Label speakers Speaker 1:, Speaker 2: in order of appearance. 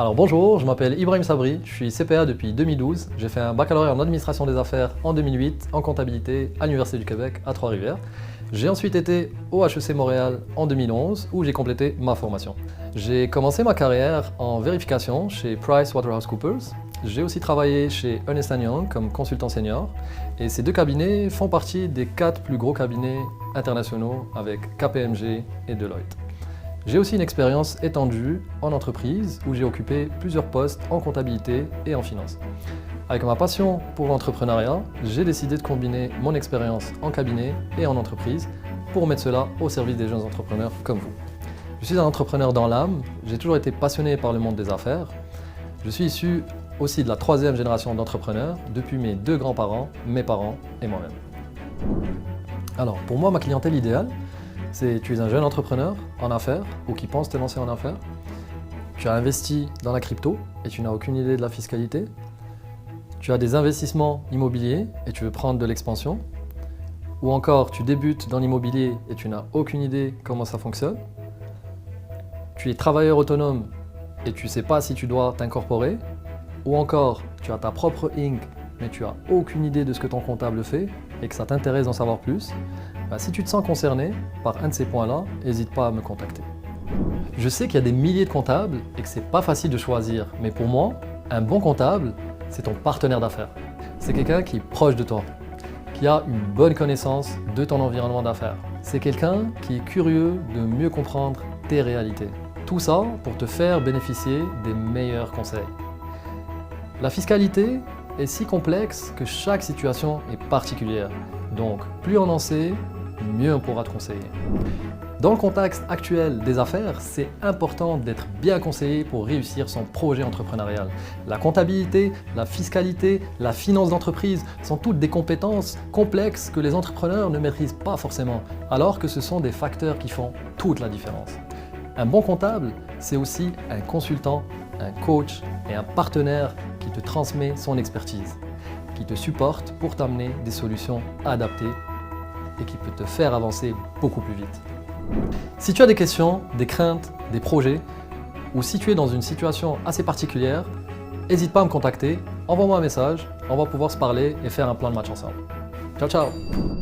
Speaker 1: Alors bonjour, je m'appelle Ibrahim Sabri, je suis CPA depuis 2012. J'ai fait un baccalauréat en administration des affaires en 2008, en comptabilité à l'Université du Québec à Trois-Rivières. J'ai ensuite été au HEC Montréal en 2011 où j'ai complété ma formation. J'ai commencé ma carrière en vérification chez PricewaterhouseCoopers. J'ai aussi travaillé chez Ernst & Young comme consultant senior et ces deux cabinets font partie des 4 plus gros cabinets internationaux avec KPMG et Deloitte. J'ai aussi une expérience étendue en entreprise où j'ai occupé plusieurs postes en comptabilité et en finance. Avec ma passion pour l'entrepreneuriat, j'ai décidé de combiner mon expérience en cabinet et en entreprise pour mettre cela au service des jeunes entrepreneurs comme vous. Je suis un entrepreneur dans l'âme, j'ai toujours été passionné par le monde des affaires. Je suis issu aussi de la 3e génération d'entrepreneurs depuis mes 2 grands-parents, mes parents et moi-même. Alors pour moi, ma clientèle idéale, c'est tu es un jeune entrepreneur en affaires ou qui pense te lancer en affaires. Tu as investi dans la crypto et tu n'as aucune idée de la fiscalité. Tu as des investissements immobiliers et tu veux prendre de l'expansion. Ou encore, tu débutes dans l'immobilier et tu n'as aucune idée comment ça fonctionne. Tu es travailleur autonome et tu ne sais pas si tu dois t'incorporer. Ou encore, tu as ta propre Inc, mais tu n'as aucune idée de ce que ton comptable fait et que ça t'intéresse d'en savoir plus. Si tu te sens concerné par un de ces points-là, n'hésite pas à me contacter. Je sais qu'il y a des milliers de comptables et que c'est pas facile de choisir, mais pour moi, un bon comptable, c'est ton partenaire d'affaires. C'est quelqu'un qui est proche de toi, qui a une bonne connaissance de ton environnement d'affaires. C'est quelqu'un qui est curieux de mieux comprendre tes réalités. Tout ça pour te faire bénéficier des meilleurs conseils. La fiscalité est si complexe que chaque situation est particulière. Donc, plus on en sait, mieux on pourra te conseiller. Dans le contexte actuel des affaires, c'est important d'être bien conseillé pour réussir son projet entrepreneurial. La comptabilité, la fiscalité, la finance d'entreprise sont toutes des compétences complexes que les entrepreneurs ne maîtrisent pas forcément, alors que ce sont des facteurs qui font toute la différence. Un bon comptable, c'est aussi un consultant, un coach et un partenaire qui te transmet son expertise, qui te supporte pour t'amener des solutions adaptées et qui peut te faire avancer beaucoup plus vite. Si tu as des questions, des craintes, des projets, ou si tu es dans une situation assez particulière, n'hésite pas à me contacter, envoie-moi un message, on va pouvoir se parler et faire un plan de match ensemble. Ciao, ciao!